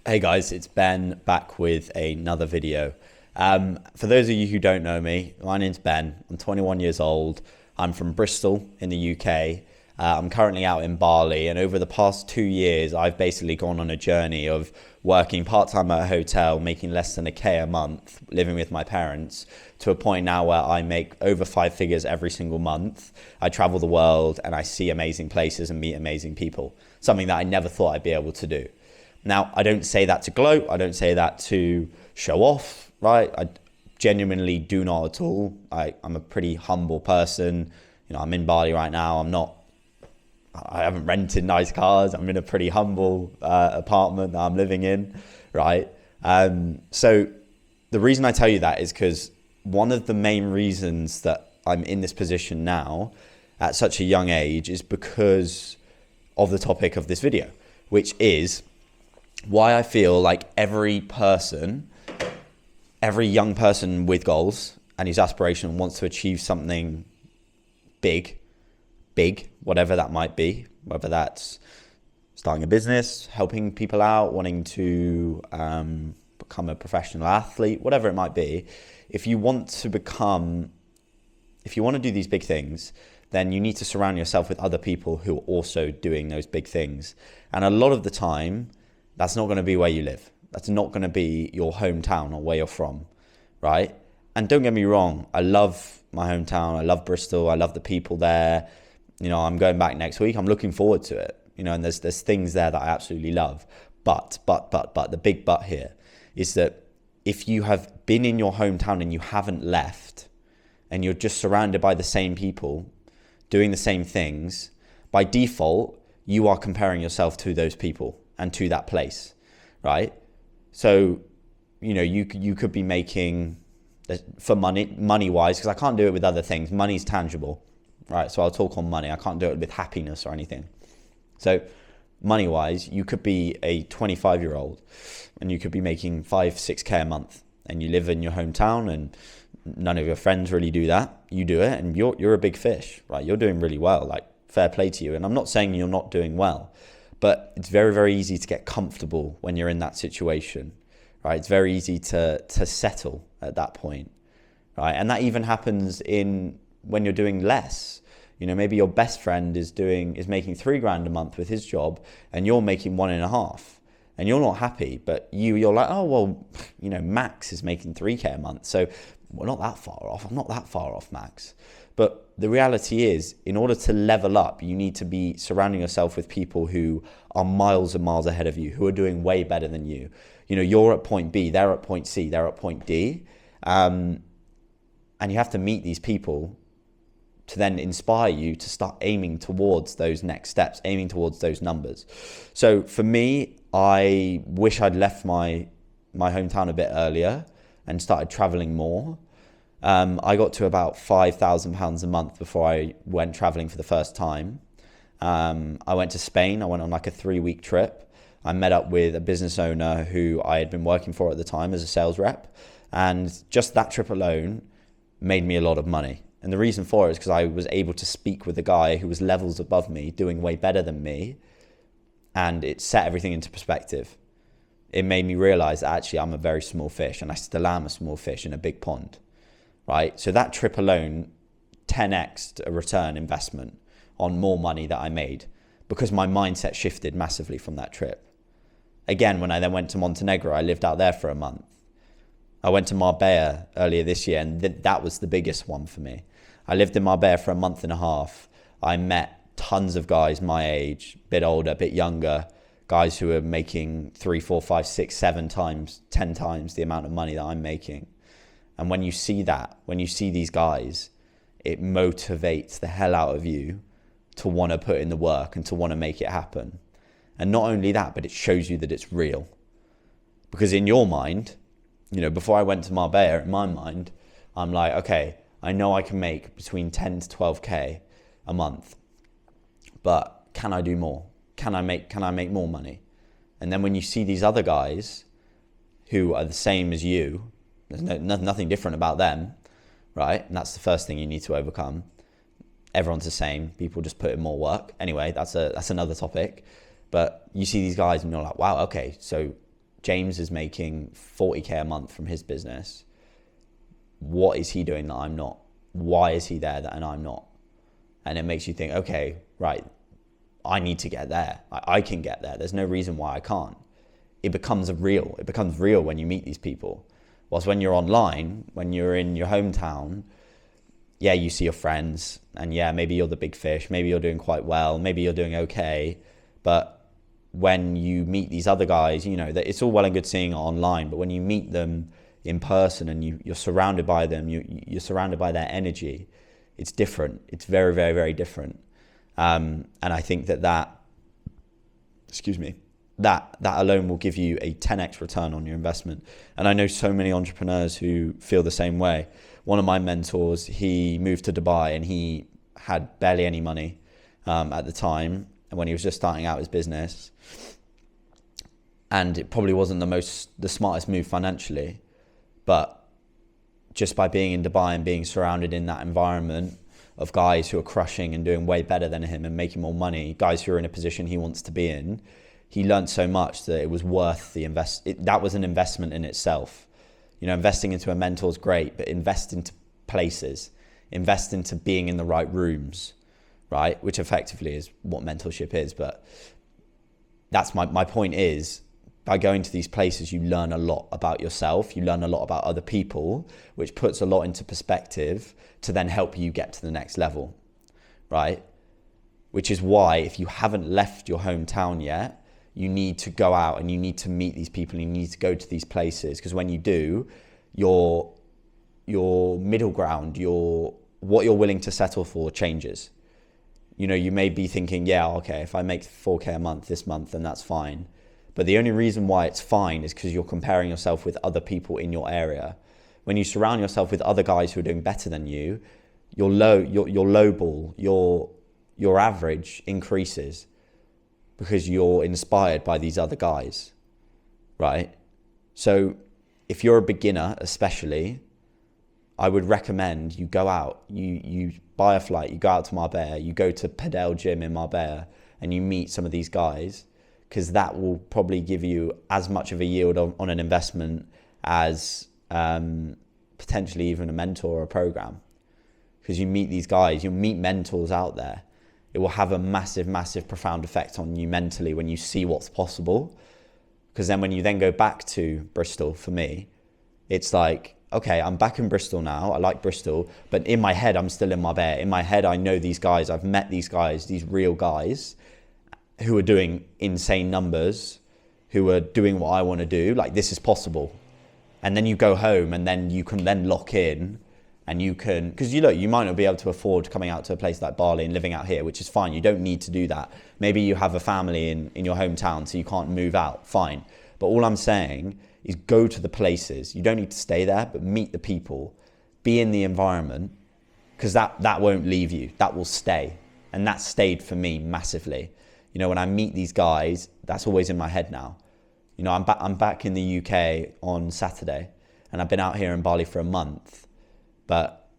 Hey guys, it's Ben back with another video. For those of you who don't know me, my name's Ben. I'm 21 years old. I'm from Bristol in the UK. I'm currently out in Bali, and over the past 2 years, I've basically gone on a journey of working part-time at a hotel, making less than a K a month, living with my parents, to a point now where I make over five figures every single month. I travel the world and I see amazing places and meet amazing people, something that I never thought I'd be able to do. Now, I don't say that to gloat. I don't say that to show off, right? I genuinely do not at all. I'm a pretty humble person. I'm in Bali right now. I haven't rented nice cars. I'm in a pretty humble apartment that I'm living in, right? So the reason I tell you that is because one of the main reasons that I'm in this position now at such a young age is because of the topic of this video, which is why I feel like every young person with goals and whose aspiration wants to achieve something big, whatever that might be, whether that's starting a business, helping people out, wanting to become a professional athlete, whatever it might be. If you want to do these big things, then you need to surround yourself with other people who are also doing those big things. And a lot of the time, that's not going to be where you live. That's not going to be your hometown or where you're from, right? And don't get me wrong, I love my hometown. I love Bristol. I love the people there. I'm going back next week. I'm looking forward to it. And there's things there that I absolutely love. But the big but here is that if you have been in your hometown and you haven't left, and you're just surrounded by the same people doing the same things, by default, you are comparing yourself to those people and to that place, right? So, you could be making, for money-wise, because I can't do it with other things. Money's tangible, right? So I'll talk on money. I can't do it with happiness or anything. So money-wise, you could be a 25-year-old and you could be making 5-6K a month, and you live in your hometown and none of your friends really do that. You do it and you're a big fish, right? You're doing really well, like fair play to you. And I'm not saying you're not doing well, but it's very, very easy to get comfortable when you're in that situation, right? It's very easy to settle at that point, right? And that even happens when you're doing less. Maybe your best friend is making $3,000 a month with his job, and you're making 1.5, and you're not happy. But you're like, oh well, Max is making 3K a month, so we're not that far off. I'm not that far off Max. But the reality is, in order to level up, you need to be surrounding yourself with people who are miles and miles ahead of you, who are doing way better than you. You're at point B, they're at point C, they're at point D. And you have to meet these people to then inspire you to start aiming towards those next steps, aiming towards those numbers. So for me, I wish I'd left my hometown a bit earlier and started traveling more. I got to about £5,000 a month before I went traveling for the first time. I went to Spain. I went on like a 3-week trip. I met up with a business owner who I had been working for at the time as a sales rep. And just that trip alone made me a lot of money. And the reason for it is because I was able to speak with a guy who was levels above me, doing way better than me. And it set everything into perspective. It made me realize that actually I'm a very small fish, and I still am a small fish in a big pond. Right? So that trip alone 10x'd a return investment on more money that I made, because my mindset shifted massively from that trip. Again, when I then went to Montenegro, I lived out there for a month. I went to Marbella earlier this year, and that was the biggest one for me. I lived in Marbella for a month and a half. I met tons of guys my age, a bit older, a bit younger, guys who are making 3, 4, 5, 6, 7 times, 10 times the amount of money that I'm making. And when you see these guys, it motivates the hell out of you to want to put in the work and to want to make it happen. And not only that, but it shows you that it's real. Because in your mind, before I went to Marbella, in my mind, I'm like, okay, I know I can make between 10 to 12K a month, but can I do more? Can I make more money? And then when you see these other guys who are the same as you, there's nothing different about them, right? And that's the first thing you need to overcome. Everyone's the same. People just put in more work. Anyway, that's another topic. But you see these guys and you're like, wow, okay, so James is making 40k a month from his business. What is he doing that I'm not? Why is he there and I'm not? And it makes you think, okay, right, I need to get there. I can get there. There's no reason why I can't. It becomes real when you meet these people. Whilst when you're online, when you're in your hometown, yeah, you see your friends, and yeah, maybe you're the big fish, maybe you're doing quite well, maybe you're doing okay. But when you meet these other guys, you know, that it's all well and good seeing it online, but when you meet them in person and you're surrounded by them, you're surrounded by their energy, it's different. It's very, very, very different. And I think that alone will give you a 10x return on your investment. And I know so many entrepreneurs who feel the same way. One of my mentors, he moved to Dubai and he had barely any money at the time, and when he was just starting out his business. And it probably wasn't the smartest move financially, but just by being in Dubai and being surrounded in that environment of guys who are crushing and doing way better than him and making more money, guys who are in a position he wants to be in, he learned so much that it was worth the that was an investment in itself. You know, investing into a mentor is great, but invest into places, invest into being in the right rooms, right? Which effectively is what mentorship is. But that's my point is, by going to these places, you learn a lot about yourself, you learn a lot about other people, which puts a lot into perspective to then help you get to the next level, right? Which is why if you haven't left your hometown yet, you need to go out and you need to meet these people and you need to go to these places, because when you do, your middle ground, what you're willing to settle for changes. You know, you may be thinking, yeah, okay, if I make 4k a month this month, then that's fine. But the only reason why it's fine is because you're comparing yourself with other people in your area. When you surround yourself with other guys who are doing better than you, your lowball, your average increases because you're inspired by these other guys, right? So if you're a beginner, especially, I would recommend you go out, you buy a flight, you go out to Marbella, you go to Padel Gym in Marbella and you meet some of these guys, because that will probably give you as much of a yield on an investment as potentially even a mentor or a program. Because you meet these guys, you'll meet mentors out there. It will have a massive, massive, profound effect on you mentally when you see what's possible. Because then when you then go back to Bristol, for me, it's like, okay, I'm back in Bristol now. I like Bristol, but in my head, I'm still in Marbella. In my head, I know these guys. I've met these guys, these real guys who are doing insane numbers, who are doing what I want to do. Like, this is possible. And then you go home and then you can then lock in and you can, because you might not be able to afford coming out to a place like Bali and living out here, which is fine. You don't need to do that. Maybe you have a family in your hometown, so you can't move out, fine. But all I'm saying is go to the places. You don't need to stay there, but meet the people, be in the environment, because that won't leave you. That will stay. And that stayed for me massively. You know, when I meet these guys, that's always in my head now. You know, I'm back in the UK on Saturday, and I've been out here in Bali for a month. But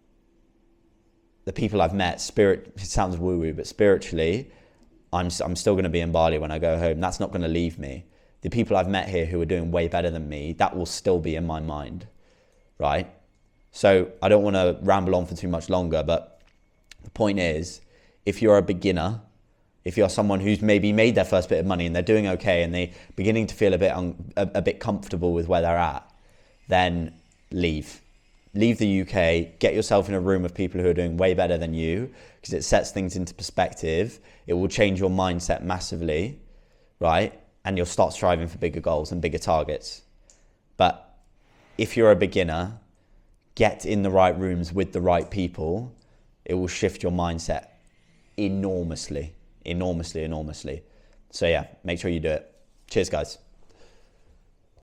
the people I've met, it sounds woo-woo, but spiritually, I'm still going to be in Bali when I go home. That's not going to leave me. The people I've met here who are doing way better than me, that will still be in my mind, right? So I don't want to ramble on for too much longer, but the point is, if you're a beginner, if you're someone who's maybe made their first bit of money and they're doing okay and they're beginning to feel a bit comfortable with where they're at, then leave. Leave the UK, get yourself in a room of people who are doing way better than you, because it sets things into perspective. It will change your mindset massively, right? And you'll start striving for bigger goals and bigger targets. But if you're a beginner, get in the right rooms with the right people. It will shift your mindset enormously. So yeah, make sure you do it. Cheers, guys.